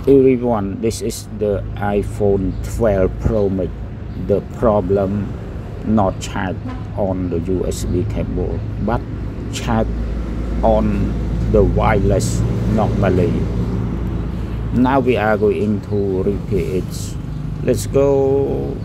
Everyone, this is the iPhone 12 Pro Max. The problem not charge on the USB cable but charge on the wireless normally. Now we are going to repair it. Let's go.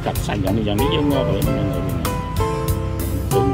Cặp xanh dạngนี้ยังงอไปมันยังไงตึง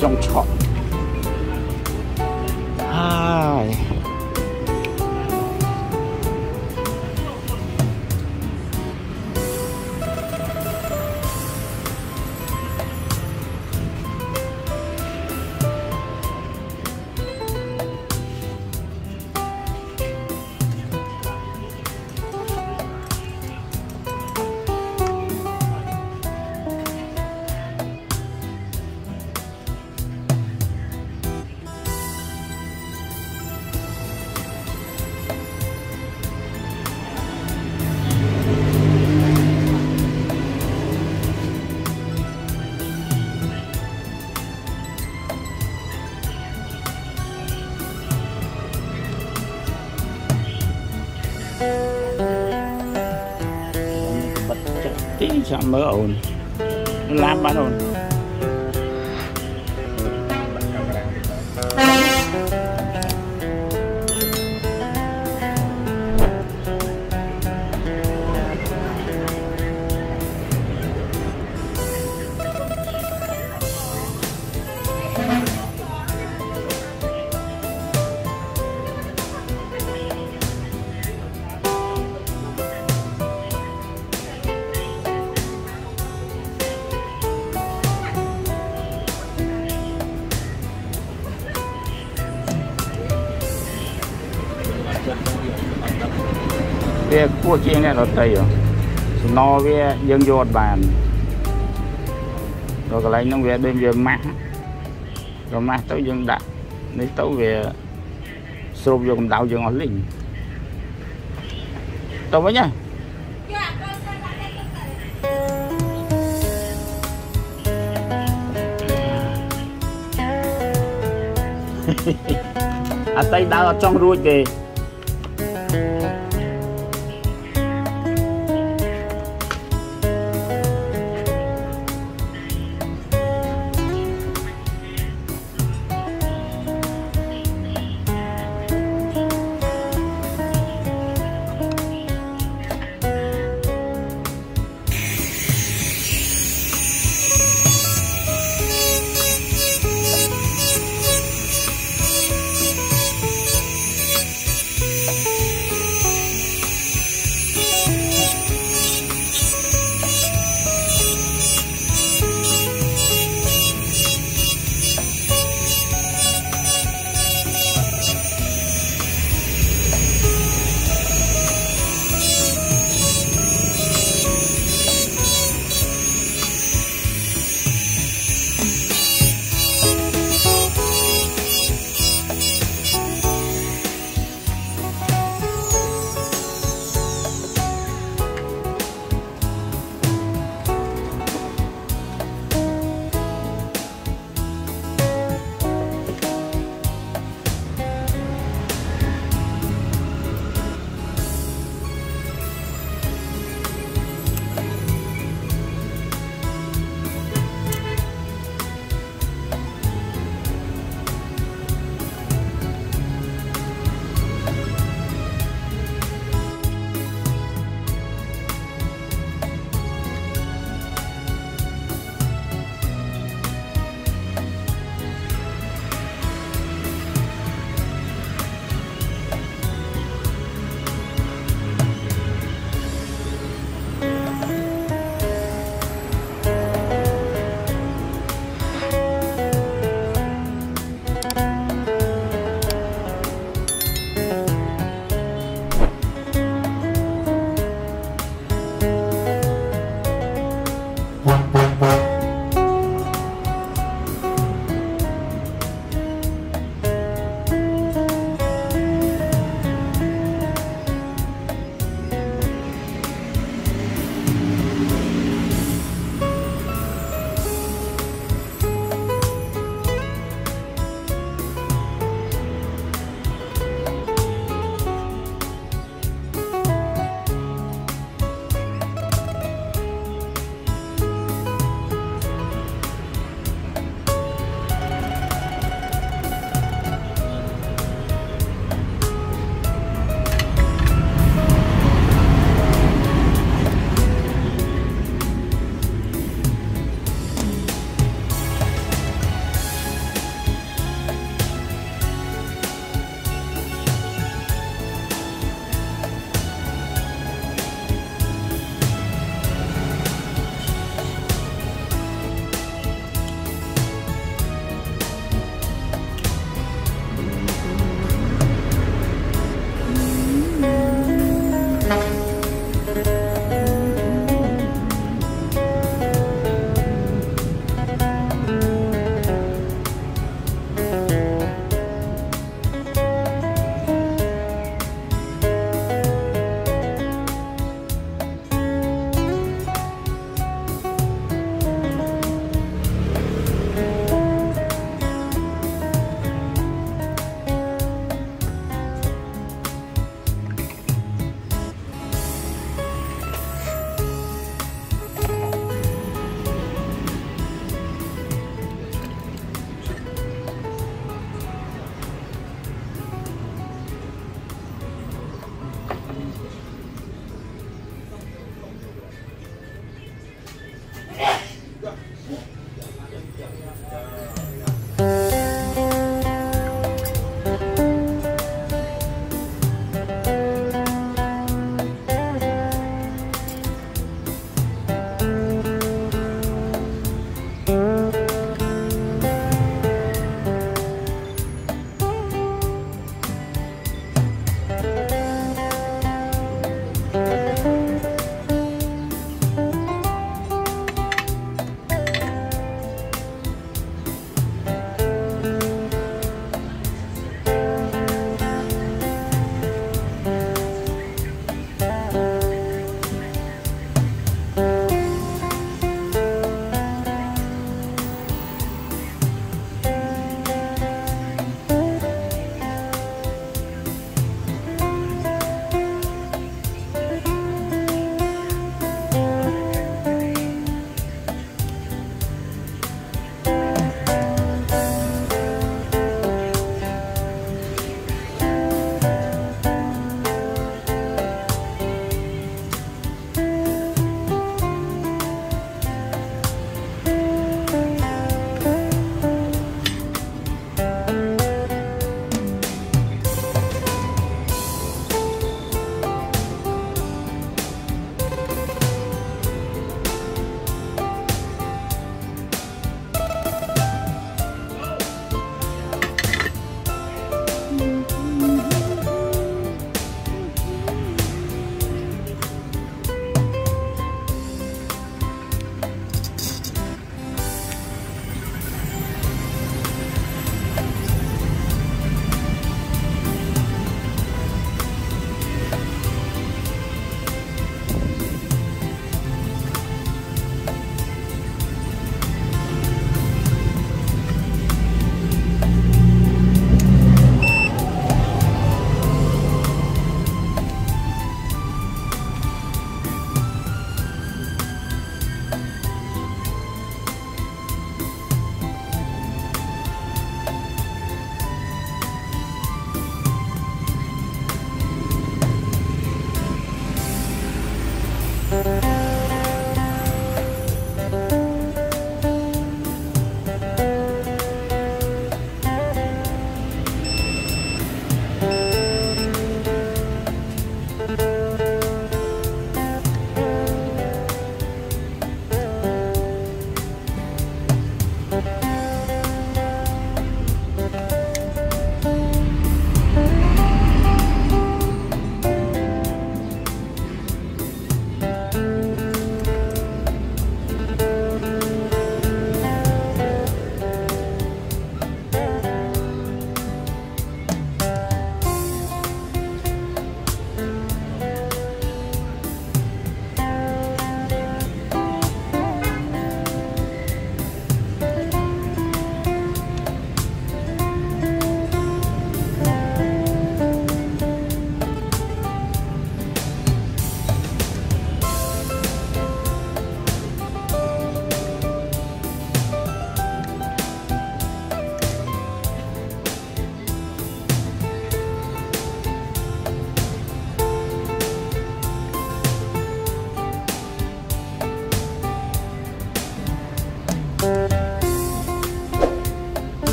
trong chọn hai tí chẳng mơ ổn làm bán ổn việc của chị này nó tây rồi nó về dân vô bàn rồi cái lấy nó về đêm về mát rồi mát tới dân đặt lấy tới về sụp vô cầm đạo dân ở lính tao với nhá à tay đau trong ruột kì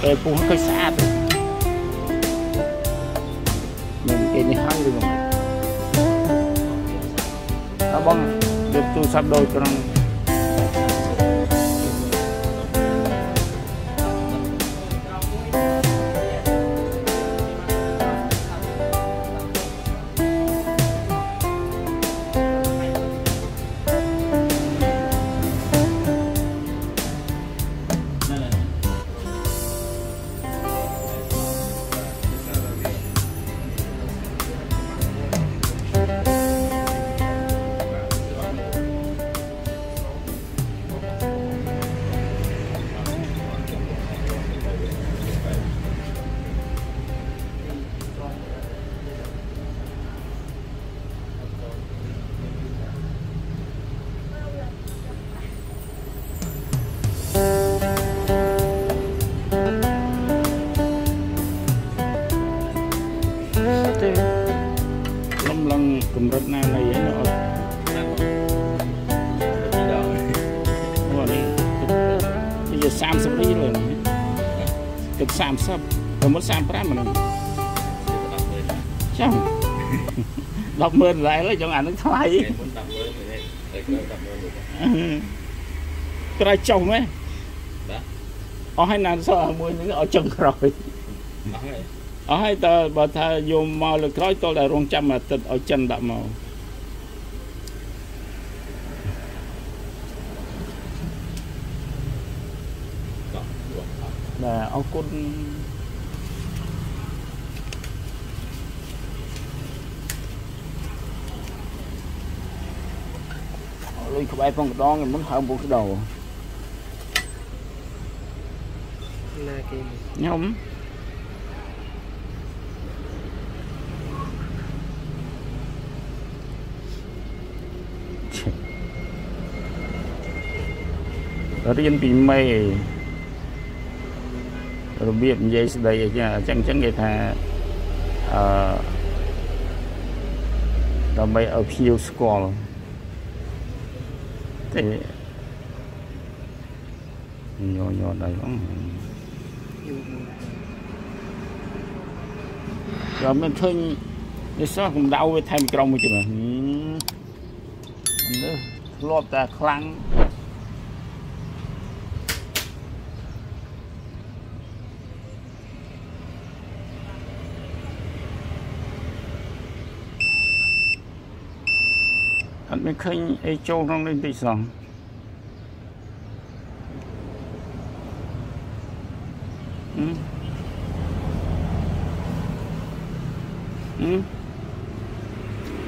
về phun nó hơi xa thôi mình cái này hay rồi mà nó băng được tu sắp đôi cho nó cầm rất này này ấy nó bây giờ sam sắp đi rồi cực sam sắp còn muốn sam prám mà chẳng đọc mơn lại lấy cho anh nó thay cái chồng ấy ở hai nàng sao mua những ở chân rồi ở hai tờ bà thà dùng màu lực nói tôi là rong trăm mà tịch ở chân đậm màu là ông con lui không ai phong đó muốn hơn một cái đầu nhóm riêng bị mê rồi biết vậy đây chẳng chẳng người ta rồi mày ở field school thì nhỏ đây lắm rồi mình thương cái số cũng đau với thêm trong chứ mà lọt ta khăn anh mới khơi ai châu trong lên tí sòng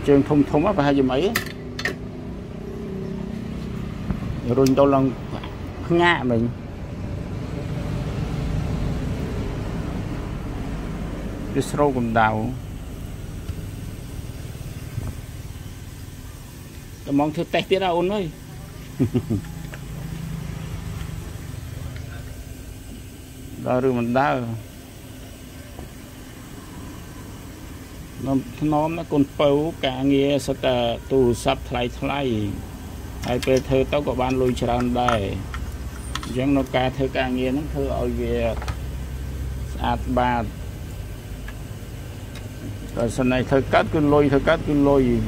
trường thông thông á phải gì mấy rồi đâu lần ngã mình cái sâu cũng đào mong thưa test tiết ra ôn ơi đó rồi mình đã nó còn bấu cả nghe sao ta tu sắp thay ai về thơ tao có ban lui tràn đây chẳng nó ca thơ cả nghe nó thơ ở về ạt ba rồi sau này thơ cắt cứ lôi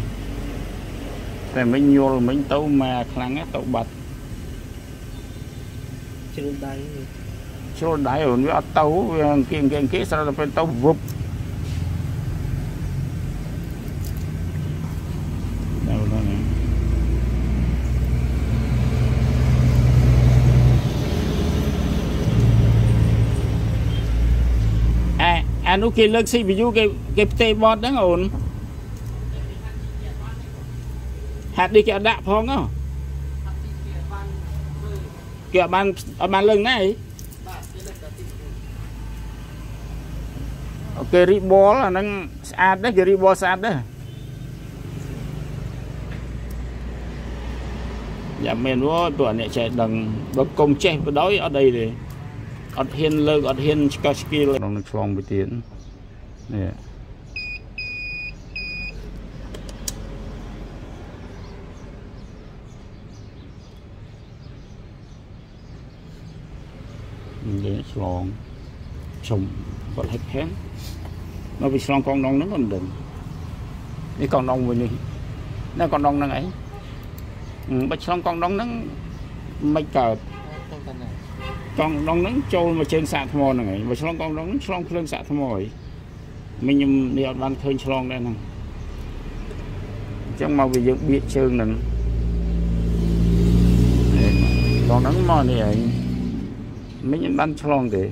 แต่ไม่โยนไม่โตมาครั้งนี้โตบัดชิโรได้หรือว่าโตเก่งๆสำหรับเป็นโตวุบอันนู้นกินเลิกสิไปอยู่เก็บเตะบอลนั่งอ่อนhạt đi kẹo đạ phong á kẹo bàn lưng này ok ribo là nó sạch đấy cái ribo sạch đấy dạ mình có tuổi này chạy đằng bậc công che với đói ở đây thì ở hiên lơ ở hiên ski lên nó phong với tiền nè để xuống chồng còn hết phén nó bị xong con nong nó còn đừng đi con nong vừa như nó con nong năng ấy bạch xong con nong nó mấy cờ con nong nó trôi mà trên sạ thmò này bạch xong con nong xong lên sạ thmò mình đi ban khơi xong đây nè trong màu vì dựng biết chương nè còn nắng mò này mấy nhân ban xong để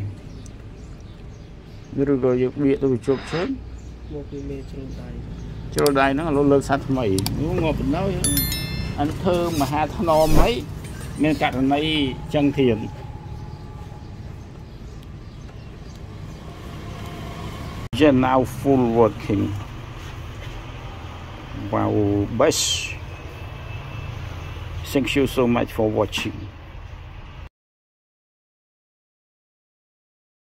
rồi dựng biết tôi chụp sớm cho đây nó luôn lên sạch mày nó ngọt nói anh thơm mà hai thằng non mấy nên cả này chân thiền Gen now full working. Wow, best. Thank you so much for watching.